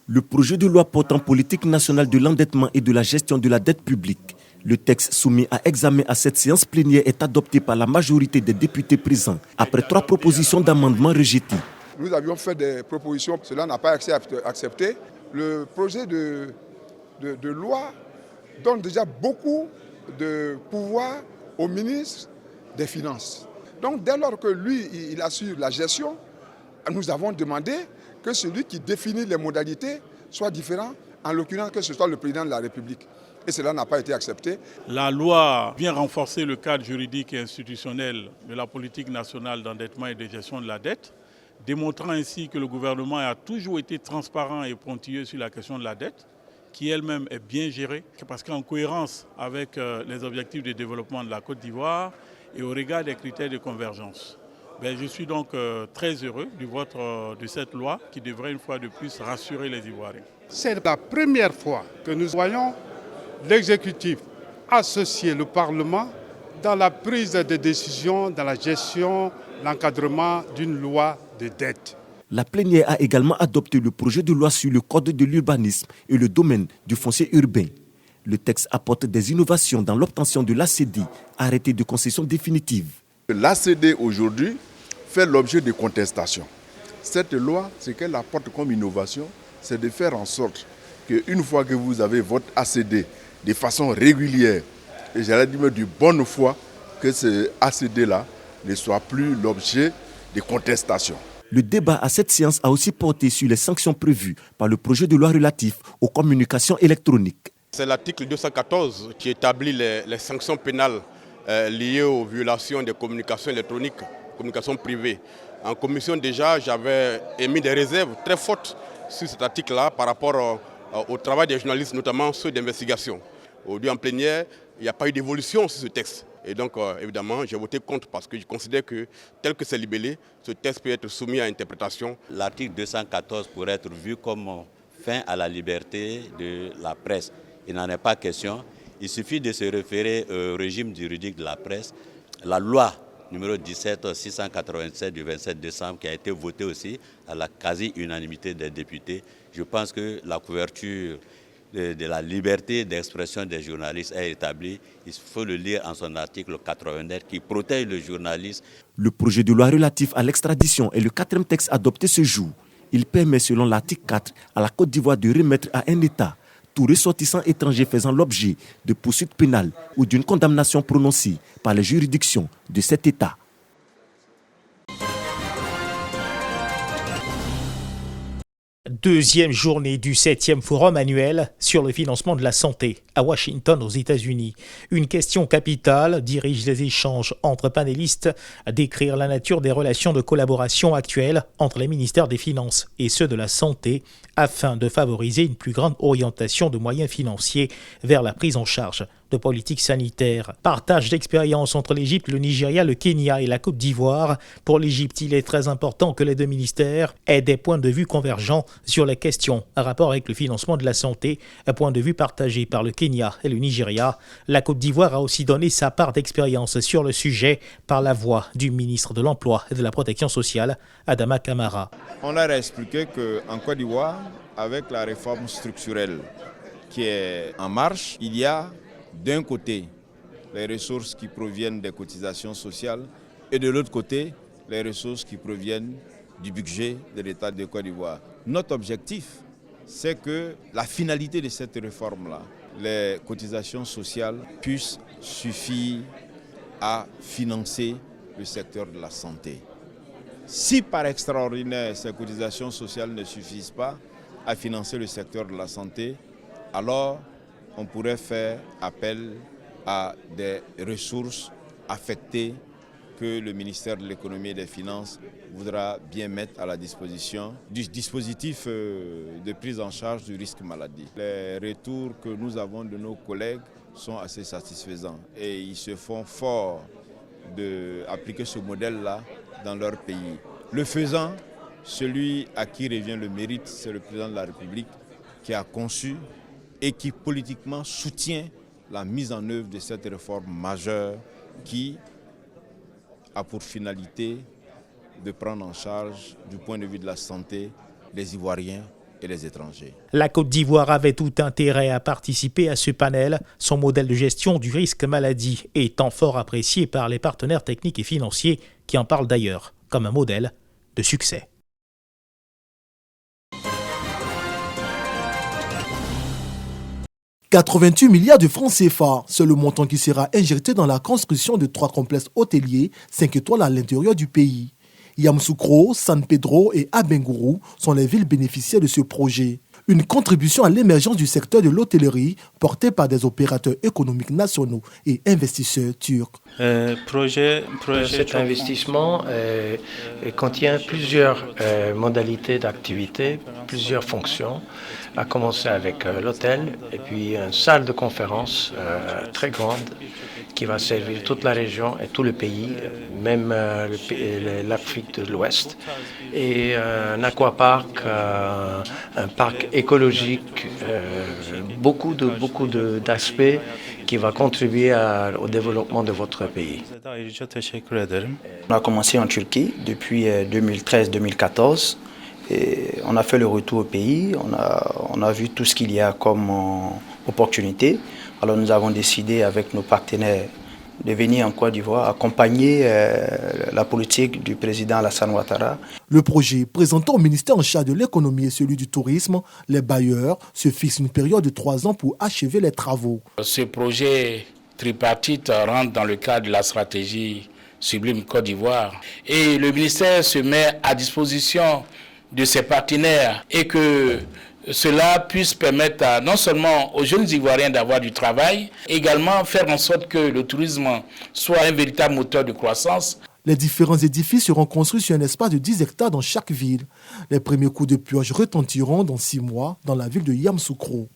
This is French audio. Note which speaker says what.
Speaker 1: Le projet de loi portant politique nationale de l'endettement et de la gestion de la dette publique. Le texte soumis à examen à cette séance plénière est adopté par la majorité des députés présents, après 3 propositions d'amendement rejetées.
Speaker 2: Nous avions fait des propositions, cela n'a pas été accepté. Le projet de loi donne déjà beaucoup de pouvoir au ministre des Finances. Donc dès lors que lui, il assure la gestion, nous avons demandé que celui qui définit les modalités soit différent, en l'occurrence que ce soit le président de la République. Et cela n'a pas été accepté.
Speaker 3: La loi vient renforcer le cadre juridique et institutionnel de la politique nationale d'endettement et de gestion de la dette, démontrant ainsi que le gouvernement a toujours été transparent et pointilleux sur la question de la dette, qui elle-même est bien gérée, parce qu'en cohérence avec les objectifs de développement de la Côte d'Ivoire et au regard des critères de convergence. Je suis donc très heureux du vote de cette loi qui devrait une fois de plus rassurer les Ivoiriens.
Speaker 4: C'est la première fois que nous voyons l'exécutif associer le Parlement dans la prise de décision, dans la gestion, l'encadrement d'une loi de dette.
Speaker 1: La plénière a également adopté le projet de loi sur le code de l'urbanisme et le domaine du foncier urbain. Le texte apporte des innovations dans l'obtention de l'ACD, arrêté de concession définitive.
Speaker 5: L'ACD aujourd'hui fait l'objet de contestations. Cette loi, ce qu'elle apporte comme innovation, c'est de faire en sorte qu'une fois que vous avez votre ACD de façon régulière, et j'allais dire de bonne foi, que ce ACD-là ne soit plus l'objet de contestations.
Speaker 1: Le débat à cette séance a aussi porté sur les sanctions prévues par le projet de loi relatif aux communications électroniques.
Speaker 6: C'est l'article 214 qui établit les sanctions pénales liées aux violations des communications électroniques, communications privées. En commission déjà, j'avais émis des réserves très fortes sur cet article-là par rapport au travail des journalistes, notamment ceux d'investigation. Aujourd'hui en plénière, il n'y a pas eu d'évolution sur ce texte. Et donc, évidemment, j'ai voté contre parce que je considère que, tel que c'est libellé, ce texte peut être soumis à interprétation.
Speaker 7: L'article 214 pourrait être vu comme fin à la liberté de la presse. Il n'en est pas question. Il suffit de se référer au régime juridique de la presse. La loi numéro 17-687 du 27 décembre qui a été votée aussi à la quasi-unanimité des députés. Je pense que la couverture de la liberté d'expression des journalistes est établie. Il faut le lire en son article 89 qui protège le journaliste.
Speaker 1: Le projet de loi relatif à l'extradition est le 4e texte adopté ce jour. Il permet, selon l'article 4, à la Côte d'Ivoire de remettre à un État tout ressortissant étranger faisant l'objet de poursuites pénales ou d'une condamnation prononcée par les juridictions de cet État.
Speaker 8: Deuxième journée du 7e forum annuel sur le financement de la santé à Washington aux États-Unis. Une question capitale dirige les échanges entre panélistes à décrire la nature des relations de collaboration actuelles entre les ministères des Finances et ceux de la Santé afin de favoriser une plus grande orientation de moyens financiers vers la prise en charge de politique sanitaire. Partage d'expériences entre l'Égypte, le Nigeria, le Kenya et la Côte d'Ivoire. Pour l'Égypte, il est très important que les deux ministères aient des points de vue convergents sur les questions en rapport avec le financement de la santé, un point de vue partagé par le Kenya et le Nigeria. La Côte d'Ivoire a aussi donné sa part d'expérience sur le sujet par la voix du ministre de l'Emploi et de la Protection sociale, Adama Kamara.
Speaker 9: On leur a expliqué qu'en Côte d'Ivoire, avec la réforme structurelle qui est en marche, il y a d'un côté les ressources qui proviennent des cotisations sociales et de l'autre côté les ressources qui proviennent du budget de l'État de Côte d'Ivoire. Notre objectif, c'est que la finalité de cette réforme-là, les cotisations sociales puissent suffire à financer le secteur de la santé. Si par extraordinaire ces cotisations sociales ne suffisent pas à financer le secteur de la santé, alors on pourrait faire appel à des ressources affectées que le ministère de l'économie et des finances voudra bien mettre à la disposition du dispositif de prise en charge du risque maladie. Les retours que nous avons de nos collègues sont assez satisfaisants et ils se font forts d'appliquer ce modèle-là dans leur pays. Le faisant, celui à qui revient le mérite, c'est le président de la République qui a conçu et qui politiquement soutient la mise en œuvre de cette réforme majeure qui a pour finalité de prendre en charge, du point de vue de la santé, les Ivoiriens et les étrangers.
Speaker 8: La Côte d'Ivoire avait tout intérêt à participer à ce panel. Son modèle de gestion du risque maladie étant fort apprécié par les partenaires techniques et financiers qui en parlent d'ailleurs comme un modèle de succès. «
Speaker 10: 88 milliards de francs CFA, c'est le montant qui sera injecté dans la construction de 3 complexes hôteliers 5 étoiles à l'intérieur du pays. Yamoussoukro, San Pedro et Abengourou sont les villes bénéficiaires de ce projet. Une contribution à l'émergence du secteur de l'hôtellerie portée par des opérateurs économiques nationaux et investisseurs turcs.
Speaker 11: Cet investissement contient plusieurs modalités d'activité, plusieurs fonctions, à commencer avec l'hôtel et puis une salle de conférence très grande qui va servir toute la région et tout le pays, même l'Afrique de l'Ouest, et un aquapark, un parc écologique, beaucoup d'aspects qui va contribuer au développement de votre pays.
Speaker 12: On a commencé en Turquie depuis 2013-2014 et on a fait le retour au pays, on a vu tout ce qu'il y a comme opportunité. Alors nous avons décidé avec nos partenaires de venir en Côte d'Ivoire accompagner la politique du président Alassane Ouattara.
Speaker 10: Le projet présenté au ministère en charge de l'économie et celui du tourisme, les bailleurs se fixent une période de 3 ans pour achever les travaux.
Speaker 13: Ce projet tripartite rentre dans le cadre de la stratégie Sublime Côte d'Ivoire et le ministère se met à disposition de ses partenaires et que cela puisse permettre non seulement aux jeunes Ivoiriens d'avoir du travail, également faire en sorte que le tourisme soit un véritable moteur de croissance.
Speaker 10: Les différents édifices seront construits sur un espace de 10 hectares dans chaque ville. Les premiers coups de pioche retentiront dans 6 mois dans la ville de Yamoussoukro.